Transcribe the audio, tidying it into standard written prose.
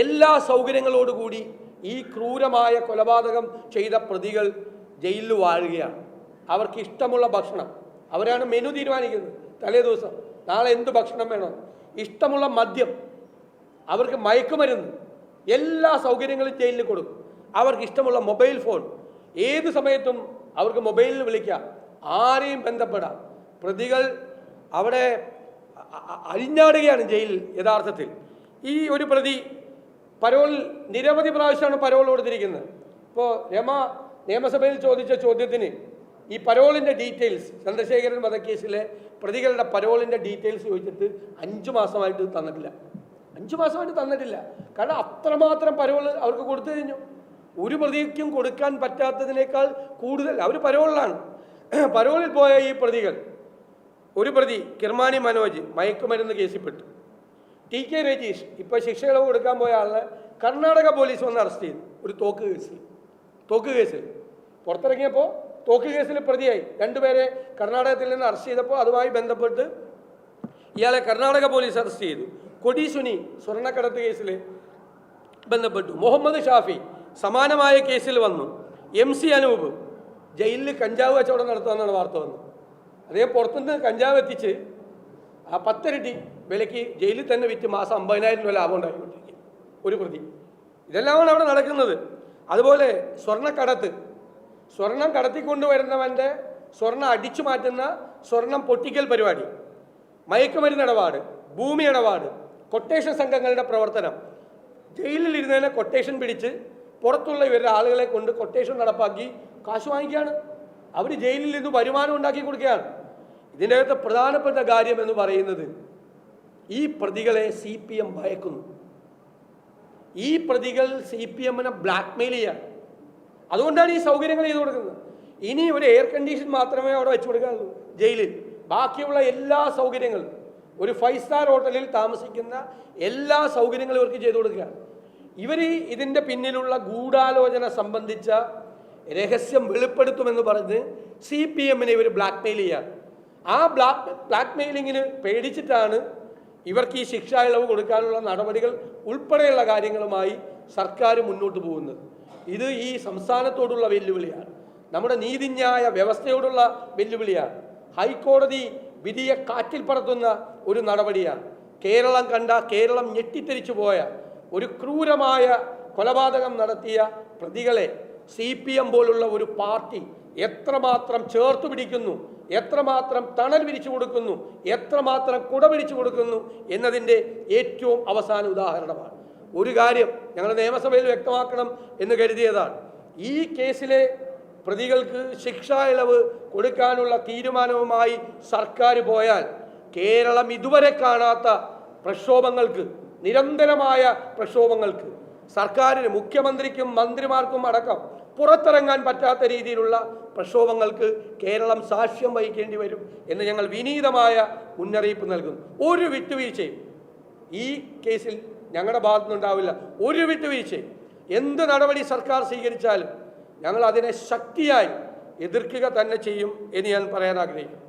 എല്ലാ സൗകര്യങ്ങളോടുകൂടി ഈ ക്രൂരമായ കൊലപാതകം ചെയ്ത പ്രതികൾ ജയിലിൽ വാഴുകയാണ്. അവർക്ക് ഇഷ്ടമുള്ള ഭക്ഷണം, അവരാണ് മെനു തീരുമാനിക്കുന്നത്. തലേ ദിവസം നാളെ എന്ത് ഭക്ഷണം വേണം, ഇഷ്ടമുള്ള മദ്യം, അവർക്ക് മയക്കുമരുന്ന്, എല്ലാ സൗകര്യങ്ങളും ജയിലിൽ കൊടുക്കും. അവർക്ക് ഇഷ്ടമുള്ള മൊബൈൽ ഫോൺ, ഏത് സമയത്തും അവർക്ക് മൊബൈലിൽ വിളിക്കാം, ആരെയും ബന്ധപ്പെടാം. പ്രതികൾ അവിടെ അഴിഞ്ഞാടുകയാണ് ജയിലിൽ. യഥാർത്ഥത്തിൽ ഈ ഒരു പ്രതി പരോളിൽ നിരവധി പ്രാവശ്യമാണ് പരോൾ കൊടുത്തിരിക്കുന്നത്. ഇപ്പോൾ രമ നിയമസഭയിൽ ചോദിച്ച ചോദ്യത്തിന് ഈ പരോളിൻ്റെ ഡീറ്റെയിൽസ്, ചന്ദ്രശേഖരൻ വധക്കേസിലെ പ്രതികളുടെ പരോളിൻ്റെ ഡീറ്റെയിൽസ് ചോദിച്ചിട്ട് 5 മാസമായിട്ട് തന്നിട്ടില്ല. 5 മാസമായിട്ട് തന്നിട്ടില്ല. കാരണം അത്രമാത്രം പരോൾ അവർക്ക് കൊടുത്തു കഴിഞ്ഞു. ഒരു പ്രതിക്കും കൊടുക്കാൻ പറ്റാത്തതിനേക്കാൾ കൂടുതൽ അവർ പരോളിലാണ്. പരോളിൽ പോയ ഈ പ്രതികൾ, ഒരു പ്രതി കിർമാണി മനോജ് മയക്കുമരുന്ന് കേസിൽപ്പെട്ടു. TK രജീഷ് ഇപ്പോൾ ശിക്ഷ ഇളവ് കൊടുക്കാൻ പോയ ആളിനെ കർണാടക പോലീസ് വന്ന് അറസ്റ്റ് ചെയ്തു. ഒരു തോക്ക് കേസിൽ പുറത്തിറങ്ങിയപ്പോൾ തോക്ക് കേസിൽ പ്രതിയായി. 2 പേരെ കർണാടകത്തിൽ നിന്ന് അറസ്റ്റ് ചെയ്തപ്പോൾ അതുമായി ബന്ധപ്പെട്ട് ഇയാളെ കർണാടക പോലീസ് അറസ്റ്റ് ചെയ്തു. കൊടി സുനി സ്വർണ്ണക്കടത്ത് കേസിൽ ബന്ധപ്പെട്ടു. മുഹമ്മദ് ഷാഫി സമാനമായ കേസിൽ വന്നു. MC അനൂപ് ജയിലിൽ കഞ്ചാവ് കച്ചവടം നടത്തുമെന്നാണ് വാർത്ത വന്നത്. അദ്ദേഹം പുറത്തുനിന്ന് കഞ്ചാവ് എത്തിച്ച് ആ 10 ഇരട്ടി വിലയ്ക്ക് ജയിലിൽ തന്നെ വിറ്റ് മാസം 50,000 രൂപ ലാഭം ഉണ്ടായിക്കൊണ്ടിരിക്കും ഒരു പ്രതി. ഇതെല്ലാമാണ് അവിടെ നടക്കുന്നത്. അതുപോലെ സ്വർണം കടത്തിക്കൊണ്ടുവരുന്നവൻ്റെ സ്വർണം അടിച്ചു മാറ്റുന്ന സ്വർണം പൊട്ടിക്കൽ പരിപാടി, മയക്കുമരുന്ന് ഇടപാട്, ഭൂമി ഇടപാട്, കൊട്ടേഷൻ സംഘങ്ങളുടെ പ്രവർത്തനം. ജയിലിൽ ഇരുന്നതിനെ കൊട്ടേഷൻ പിടിച്ച് പുറത്തുള്ള ഇവരുടെ ആളുകളെ കൊണ്ട് കൊട്ടേഷൻ നടപ്പാക്കി കാശ് വാങ്ങിക്കുകയാണ്. അവർ ജയിലിൽ നിന്ന് വരുമാനം ഉണ്ടാക്കി കൊടുക്കുകയാണ്. ഇതിൻ്റെ അകത്ത് പ്രധാനപ്പെട്ട കാര്യം എന്ന് പറയുന്നത് ഈ പ്രതികളെ CPM ഭയക്കുന്നു. ഈ പ്രതികൾ CPM-നെ ബ്ലാക്ക്മെയിൽ ചെയ്യാണ്. അതുകൊണ്ടാണ് ഈ സൗകര്യങ്ങൾ ചെയ്തു കൊടുക്കുന്നത്. ഇനി ഒരു എയർ കണ്ടീഷൻ മാത്രമേ അവിടെ വെച്ചു കൊടുക്കാറുള്ളൂ ജയിലിൽ. ബാക്കിയുള്ള എല്ലാ സൗകര്യങ്ങളും, ഒരു 5 സ്റ്റാർ ഹോട്ടലിൽ താമസിക്കുന്ന എല്ലാ സൗകര്യങ്ങളും ഇവർക്ക് ചെയ്തു കൊടുക്കുകയാണ്. ഇവർ ഇതിൻ്റെ പിന്നിലുള്ള ഗൂഢാലോചന സംബന്ധിച്ച രഹസ്യം വെളിപ്പെടുത്തുമെന്ന് പറഞ്ഞ് CPM-നെ ഇവർ ബ്ലാക്ക്മെയിൽ ചെയ്യാണ്. ആ ബ്ലാക്ക്മെയിലിങ്ങിന് പേടിച്ചിട്ടാണ് ഇവർക്ക് ഈ ശിക്ഷാ ഇളവ് കൊടുക്കാനുള്ള നടപടികൾ ഉൾപ്പെടെയുള്ള കാര്യങ്ങളുമായി സർക്കാർ മുന്നോട്ട് പോകുന്നത്. ഇത് ഈ സംസ്ഥാനത്തോടുള്ള വെല്ലുവിളിയാണ്, നമ്മുടെ നീതിന്യായ വ്യവസ്ഥയോടുള്ള വെല്ലുവിളിയാണ്. ഹൈക്കോടതി വിധിയെ കാറ്റിൽ പറത്തുന്ന ഒരു നടപടിയാണ്. കേരളം ഞെട്ടിത്തെരിച്ചു പോയ ഒരു ക്രൂരമായ കൊലപാതകം നടത്തിയ പ്രതികളെ CPM പോലുള്ള ഒരു പാർട്ടി എത്രമാത്രം ചേർത്ത് പിടിക്കുന്നു, എത്രമാത്രം തണൽ വിരിച്ചു കൊടുക്കുന്നു, എത്രമാത്രം കുട പിടിച്ചു കൊടുക്കുന്നു എന്നതിൻ്റെ ഏറ്റവും അവസാന ഉദാഹരണമാണ്. ഒരു കാര്യം ഞങ്ങൾ നിയമസഭയിൽ വ്യക്തമാക്കണം എന്ന് കരുതിയതാണ്. ഈ കേസിലെ പ്രതികൾക്ക് ശിക്ഷാ ഇളവ് കൊടുക്കാനുള്ള തീരുമാനവുമായി സർക്കാർ പോയാൽ കേരളം ഇതുവരെ കാണാത്ത പ്രക്ഷോഭങ്ങൾക്ക്, നിരന്തരമായ പ്രക്ഷോഭങ്ങൾക്ക്, സർക്കാരിന്, മുഖ്യമന്ത്രിക്കും മന്ത്രിമാർക്കും അടക്കം പുറത്തിറങ്ങാൻ പറ്റാത്ത രീതിയിലുള്ള പ്രക്ഷോഭങ്ങൾക്ക് കേരളം സാക്ഷ്യം വഹിക്കേണ്ടി വരും എന്ന് ഞങ്ങൾ വിനീതമായ മുന്നറിയിപ്പ് നൽകുന്നു. ഒരു വിട്ടുവീഴ്ചയും ഈ കേസിൽ ഞങ്ങളുടെ ഭാഗത്തുനിന്നുണ്ടാവില്ല. ഒരു വിട്ടുവീഴ്ചയും എന്ത് നടപടി സർക്കാർ സ്വീകരിച്ചാലും ഞങ്ങൾ അതിനെ ശക്തിയായി എതിർക്കുക തന്നെ ചെയ്യും എന്ന് ഞാൻ പറയാൻ ആഗ്രഹിക്കുന്നു.